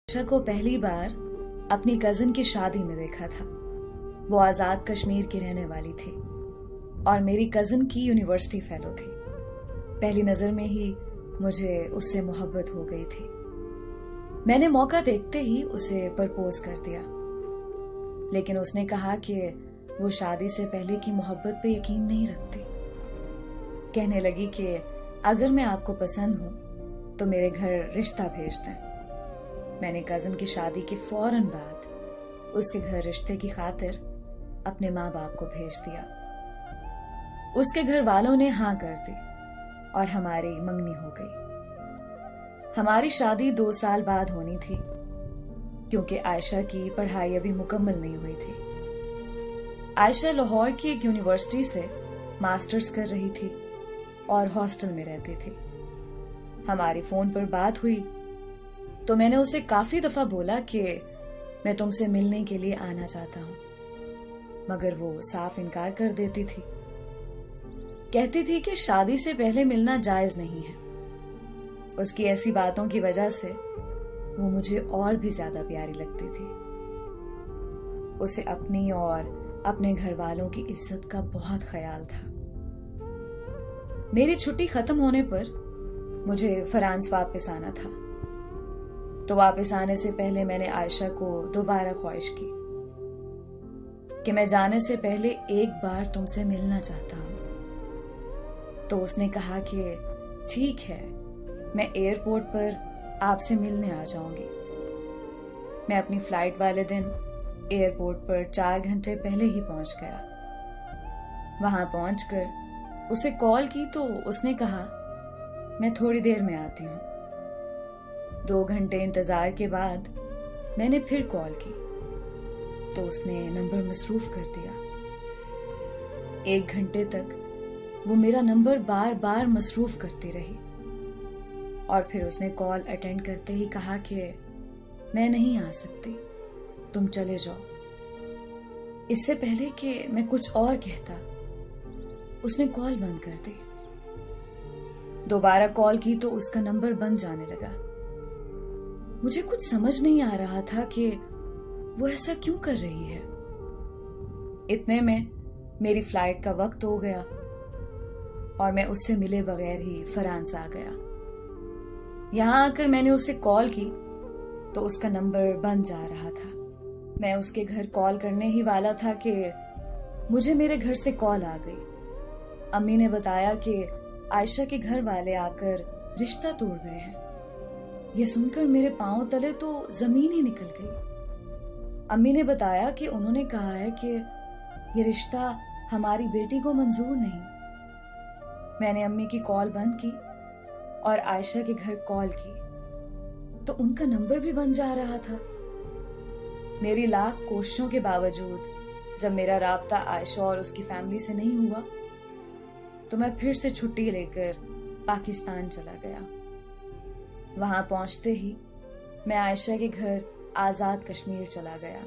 आयशा को पहली बार अपनी कजिन की शादी में देखा था। वो आजाद कश्मीर की रहने वाली थी और मेरी कजिन की यूनिवर्सिटी फेलो थी। पहली नजर में ही मुझे उससे मोहब्बत हो गई थी। मैंने मौका देखते ही उसे प्रपोज कर दिया, लेकिन उसने कहा कि वो शादी से पहले की मोहब्बत पे यकीन नहीं रखती। कहने लगी कि अगर मैं आपको पसंद हूं तो मेरे घर रिश्ता भेज दें। मैंने कजिन की शादी के फौरन बाद उसके घर रिश्ते की खातिर अपने माँ बाप को भेज दिया। उसके घर वालों ने हाँ कर दी और हमारी मंगनी हो गई। हमारी शादी 2 साल बाद होनी थी, क्योंकि आयशा की पढ़ाई अभी मुकम्मल नहीं हुई थी। आयशा लाहौर की एक यूनिवर्सिटी से मास्टर्स कर रही थी और हॉस्टल में रहती थी। हमारी फोन पर बात हुई तो मैंने उसे काफी दफा बोला कि मैं तुमसे मिलने के लिए आना चाहता हूं, मगर वो साफ इनकार कर देती थी। कहती थी कि शादी से पहले मिलना जायज नहीं है। उसकी ऐसी बातों की वजह से वो मुझे और भी ज्यादा प्यारी लगती थी। उसे अपनी और अपने घर वालों की इज्जत का बहुत ख्याल था। मेरी छुट्टी खत्म होने पर मुझे फ्रांस वापस आना था, तो वापस आने से पहले मैंने आयशा को दोबारा ख्वाहिश की कि मैं जाने से पहले एक बार तुमसे मिलना चाहता हूं। तो उसने कहा कि ठीक है, मैं एयरपोर्ट पर आपसे मिलने आ जाऊंगी। मैं अपनी फ्लाइट वाले दिन एयरपोर्ट पर 4 घंटे पहले ही पहुंच गया। वहां पहुंचकर उसे कॉल की तो उसने कहा मैं थोड़ी देर में आती हूं। 2 घंटे इंतजार के बाद मैंने फिर कॉल की तो उसने नंबर मसरूफ कर दिया। 1 घंटे तक वो मेरा नंबर बार बार मसरूफ करती रही और फिर उसने कॉल अटेंड करते ही कहा कि मैं नहीं आ सकती, तुम चले जाओ। इससे पहले कि मैं कुछ और कहता उसने कॉल बंद कर दी। दोबारा कॉल की तो उसका नंबर बंद जाने लगा। मुझे कुछ समझ नहीं आ रहा था कि वो ऐसा क्यों कर रही है। इतने में मेरी फ्लाइट का वक्त हो गया और मैं उससे मिले बगैर ही फ्रांस आ गया। यहां आकर मैंने उसे कॉल की तो उसका नंबर बंद जा रहा था। मैं उसके घर कॉल करने ही वाला था कि मुझे मेरे घर से कॉल आ गई। अम्मी ने बताया कि आयशा के घर वाले आकर रिश्ता तोड़ गए हैं। ये सुनकर मेरे पांव तले तो जमीन ही निकल गई। अम्मी ने बताया कि उन्होंने कहा है कि ये रिश्ता हमारी बेटी को मंजूर नहीं। मैंने अम्मी की कॉल बंद की और आयशा के घर कॉल की तो उनका नंबर भी बंद जा रहा था। मेरी लाख कोशिशों के बावजूद जब मेरा राब्ता आयशा और उसकी फैमिली से नहीं हुआ तो मैं फिर से छुट्टी लेकर पाकिस्तान चला गया। वहां पहुंचते ही मैं आयशा के घर आजाद कश्मीर चला गया।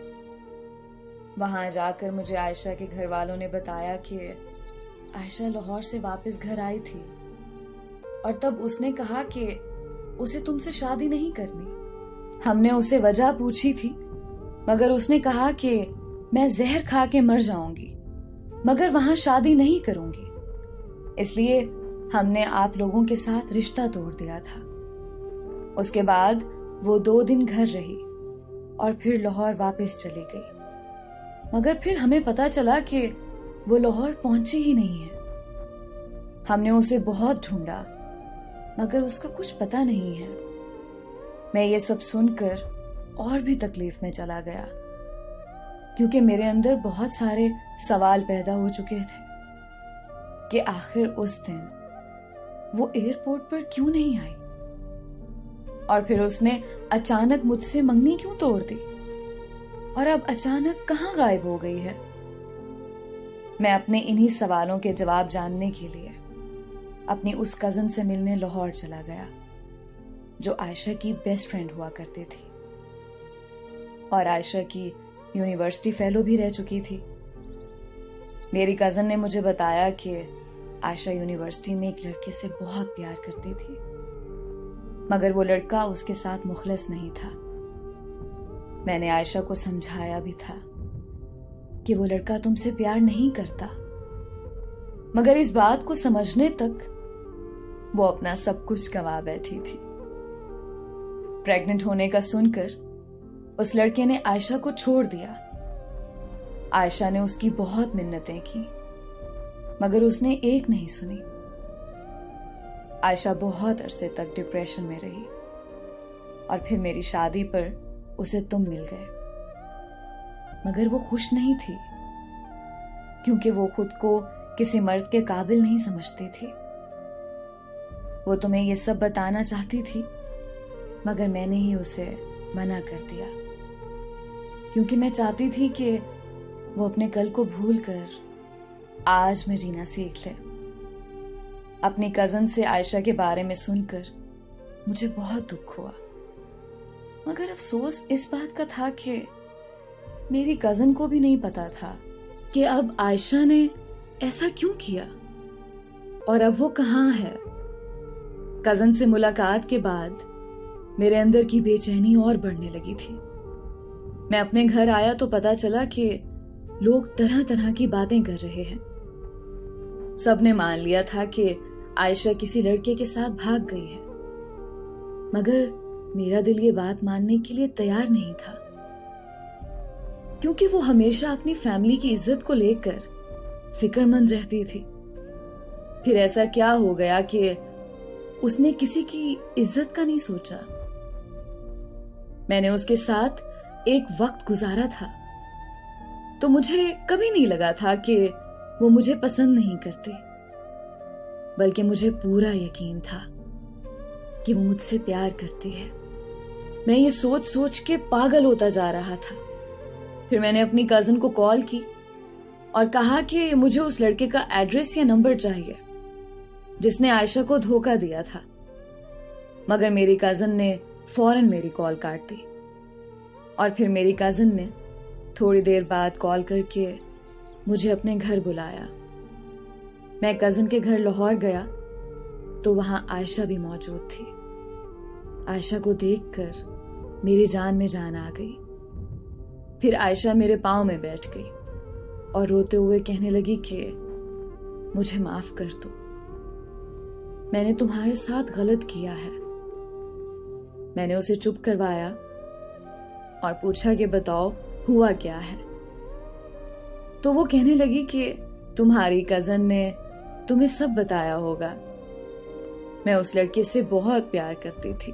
वहां जाकर मुझे आयशा के घर वालों ने बताया कि आयशा लाहौर से वापस घर आई थी और तब उसने कहा कि उसे तुमसे शादी नहीं करनी। हमने उसे वजह पूछी थी, मगर उसने कहा कि मैं जहर खा के मर जाऊंगी, मगर वहां शादी नहीं करूंगी। इसलिए हमने आप लोगों के साथ रिश्ता तोड़ दिया था। उसके बाद वो 2 दिन घर रही और फिर लाहौर वापस चली गई, मगर फिर हमें पता चला कि वो लाहौर पहुंची ही नहीं है। हमने उसे बहुत ढूंढा, मगर उसका कुछ पता नहीं है। मैं ये सब सुनकर और भी तकलीफ में चला गया, क्योंकि मेरे अंदर बहुत सारे सवाल पैदा हो चुके थे कि आखिर उस दिन वो एयरपोर्ट पर क्यों नहीं आई और फिर उसने अचानक मुझसे मंगनी क्यों तोड़ दी और अब अचानक कहां गायब हो गई है। मैं अपने इन्हीं सवालों के जवाब जानने के लिए अपनी उस कजिन से मिलने लाहौर चला गया, जो आयशा की बेस्ट फ्रेंड हुआ करती थी और आयशा की यूनिवर्सिटी फेलो भी रह चुकी थी। मेरी कजिन ने मुझे बताया कि आयशा यूनिवर्सिटी में एक लड़के से बहुत प्यार करती थी, मगर वो लड़का उसके साथ मुखलिस नहीं था। मैंने आयशा को समझाया भी था कि वो लड़का तुमसे प्यार नहीं करता, मगर इस बात को समझने तक वो अपना सब कुछ गंवा बैठी थी। प्रेग्नेंट होने का सुनकर उस लड़के ने आयशा को छोड़ दिया। आयशा ने उसकी बहुत मिन्नतें की, मगर उसने एक नहीं सुनी। आयशा बहुत अरसे तक डिप्रेशन में रही और फिर मेरी शादी पर उसे तुम मिल गए, मगर वो खुश नहीं थी क्योंकि वो खुद को किसी मर्द के काबिल नहीं समझती थी। वो तुम्हें ये सब बताना चाहती थी, मगर मैंने ही उसे मना कर दिया क्योंकि मैं चाहती थी कि वो अपने कल को भूलकर आज में जीना सीख ले। अपनी कजन से आयशा के बारे में सुनकर मुझे बहुत दुख हुआ, मगर अफसोस इस बात का था कि मेरी कजन को भी नहीं पता था कि अब आयशा ने ऐसा क्यों किया और अब वो कहाँ है। कजन से मुलाकात के बाद मेरे अंदर की बेचैनी और बढ़ने लगी थी। मैं अपने घर आया तो पता चला कि लोग तरह तरह की बातें कर रहे हैं। सबने मान लिया था कि आयशा किसी लड़के के साथ भाग गई है, मगर मेरा दिल ये बात मानने के लिए तैयार नहीं था क्योंकि वो हमेशा अपनी फैमिली की इज्जत को लेकर फिक्रमंद रहती थी। फिर ऐसा क्या हो गया कि उसने किसी की इज्जत का नहीं सोचा। मैंने उसके साथ एक वक्त गुजारा था तो मुझे कभी नहीं लगा था कि वो मुझे पसंद नहीं करती, बल्कि मुझे पूरा यकीन था कि वो मुझसे प्यार करती है। मैं ये सोच सोच के पागल होता जा रहा था। फिर मैंने अपनी कजन को कॉल की और कहा कि मुझे उस लड़के का एड्रेस या नंबर चाहिए जिसने आयशा को धोखा दिया था, मगर मेरी कजन ने फौरन मेरी कॉल काट दी। और फिर मेरी कजन ने थोड़ी देर बाद कॉल करके मुझे अपने घर बुलाया। मैं कजन के घर लाहौर गया तो वहां आयशा भी मौजूद थी। आयशा को देखकर मेरी जान में जान आ गई। फिर आयशा मेरे पांव में बैठ गई और रोते हुए कहने लगी कि मुझे माफ कर दो, मैंने तुम्हारे साथ गलत किया है। मैंने उसे चुप करवाया और पूछा कि बताओ हुआ क्या है। तो वो कहने लगी कि तुम्हारी कजन ने तुम्हें सब बताया होगा। मैं उस लड़के से बहुत प्यार करती थी,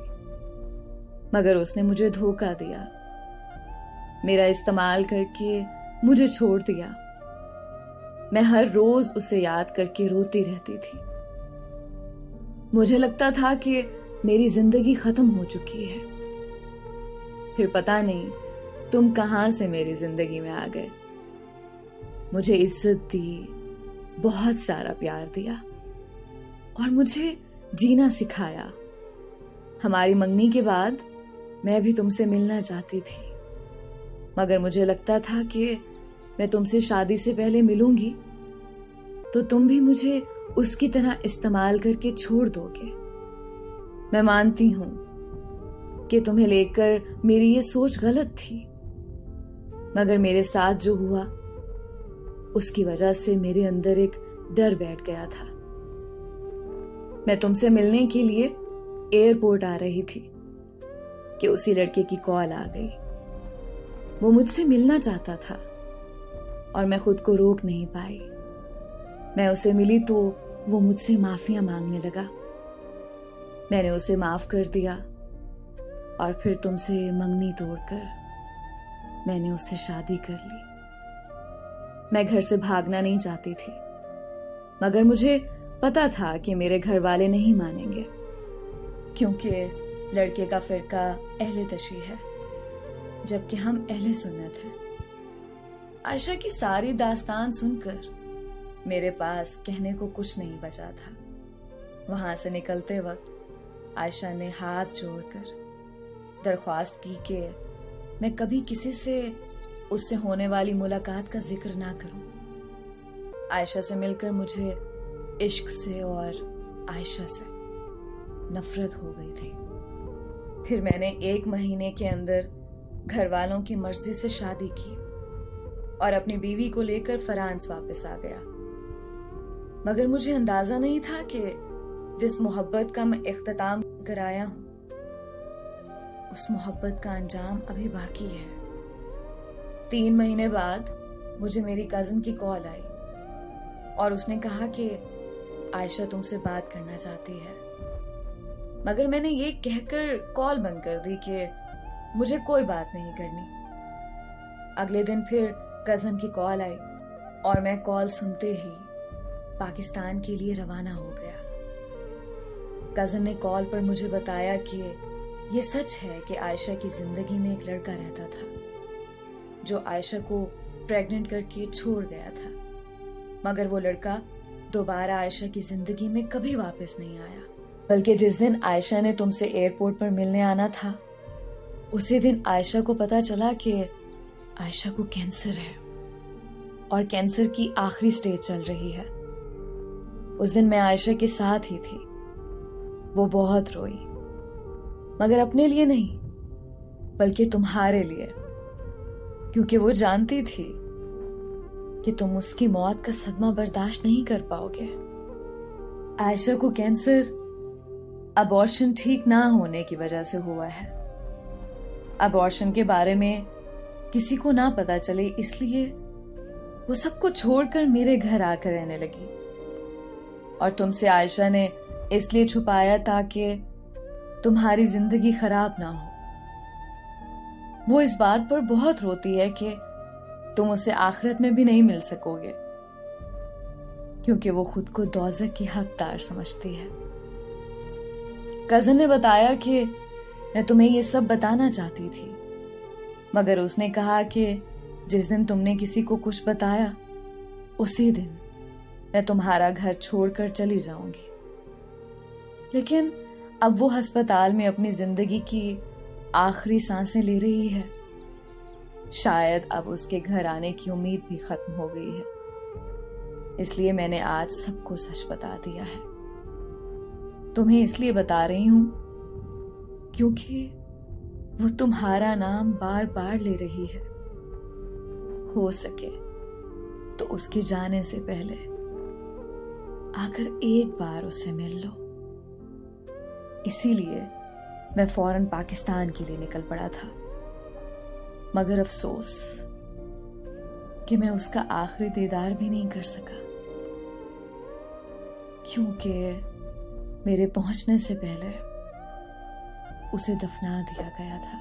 मगर उसने मुझे धोखा दिया, मेरा इस्तेमाल करके मुझे छोड़ दिया। मैं हर रोज उसे याद करके रोती रहती थी। मुझे लगता था कि मेरी जिंदगी खत्म हो चुकी है। फिर पता नहीं तुम कहां से मेरी जिंदगी में आ गए, मुझे इज्जत दी, बहुत सारा प्यार दिया और मुझे जीना सिखाया। हमारी मंगनी के बाद मैं भी तुमसे मिलना चाहती थी, मगर मुझे लगता था कि मैं तुमसे शादी से पहले मिलूंगी तो तुम भी मुझे उसकी तरह इस्तेमाल करके छोड़ दोगे। मैं मानती हूं कि तुम्हें लेकर मेरी ये सोच गलत थी, मगर मेरे साथ जो हुआ उसकी वजह से मेरे अंदर एक डर बैठ गया था। मैं तुमसे मिलने के लिए एयरपोर्ट आ रही थी कि उसी लड़के की कॉल आ गई। वो मुझसे मिलना चाहता था और मैं खुद को रोक नहीं पाई। मैं उसे मिली तो वो मुझसे माफिया मांगने लगा। मैंने उसे माफ कर दिया और फिर तुमसे मंगनी तोड़कर मैंने उससे शादी कर ली। मैं घर से भागना नहीं चाहती थी, मगर मुझे पता था कि मेरे घर वाले नहीं मानेंगे क्योंकि लड़के का फिरका अहले तशी है जबकि हम अहले सुन्नत हैं। आयशा की सारी दास्तान सुनकर मेरे पास कहने को कुछ नहीं बचा था। वहां से निकलते वक्त आयशा ने हाथ जोड़कर दरख्वास्त की कि मैं कभी किसी से उससे होने वाली मुलाकात का जिक्र ना करूं। आयशा से मिलकर मुझे इश्क से और आयशा से नफरत हो गई थी। फिर मैंने 1 महीने के अंदर घर वालों की मर्जी से शादी की और अपनी बीवी को लेकर फ्रांस वापस आ गया। मगर मुझे अंदाजा नहीं था कि जिस मोहब्बत का मैं इख्तिताम कराया हूं, उस मोहब्बत का अंजाम अभी बाकी है। 3 महीने बाद मुझे मेरी कजिन की कॉल आई और उसने कहा कि आयशा तुमसे बात करना चाहती है। मगर मैंने ये कहकर कॉल बंद कर दी कि मुझे कोई बात नहीं करनी। अगले दिन फिर कजिन की कॉल आई और मैं कॉल सुनते ही पाकिस्तान के लिए रवाना हो गया। कजिन ने कॉल पर मुझे बताया कि ये सच है कि आयशा की जिंदगी में एक लड़का रहता था जो आयशा को प्रेग्नेंट करके छोड़ गया था। मगर वो लड़का दोबारा आयशा की जिंदगी में कभी वापस नहीं आया, बल्कि जिस दिन आयशा ने तुमसे एयरपोर्ट पर मिलने आना था, उसी दिन आयशा को पता चला कि आयशा को कैंसर है और कैंसर की आखिरी स्टेज चल रही है। उस दिन मैं आयशा के साथ ही थी। वो बहुत रोई, मगर अपने लिए नहीं बल्कि तुम्हारे लिए, क्योंकि वो जानती थी कि तुम उसकी मौत का सदमा बर्दाश्त नहीं कर पाओगे। आयशा को कैंसर अबॉर्शन ठीक ना होने की वजह से हुआ है। अबॉर्शन के बारे में किसी को ना पता चले, इसलिए वो सब कुछ छोड़कर मेरे घर आकर रहने लगी। और तुमसे आयशा ने इसलिए छुपाया ताकि तुम्हारी जिंदगी खराब ना हो। वो इस बात पर बहुत रोती है कि तुम उसे आखिरत में भी नहीं मिल सकोगे, क्योंकि वो खुद को दोज़ख की हकदार समझती है। कजिन ने बताया कि मैं तुम्हें ये सब बताना चाहती थी, मगर उसने कहा कि जिस दिन तुमने किसी को कुछ बताया, उसी दिन मैं तुम्हारा घर छोड़कर चली जाऊंगी। लेकिन अब वो अस्पताल में अपनी जिंदगी की आखिरी सांसें ले रही है। शायद अब उसके घर आने की उम्मीद भी खत्म हो गई है। इसलिए मैंने आज सबको सच बता दिया है। तुम्हें इसलिए बता रही हूं क्योंकि वो तुम्हारा नाम बार बार ले रही है। हो सके तो उसके जाने से पहले आकर एक बार उसे मिल लो। इसीलिए मैं फौरन पाकिस्तान के लिए निकल पड़ा था। मगर अफसोस कि मैं उसका आखिरी दीदार भी नहीं कर सका, क्योंकि मेरे पहुंचने से पहले उसे दफना दिया गया था।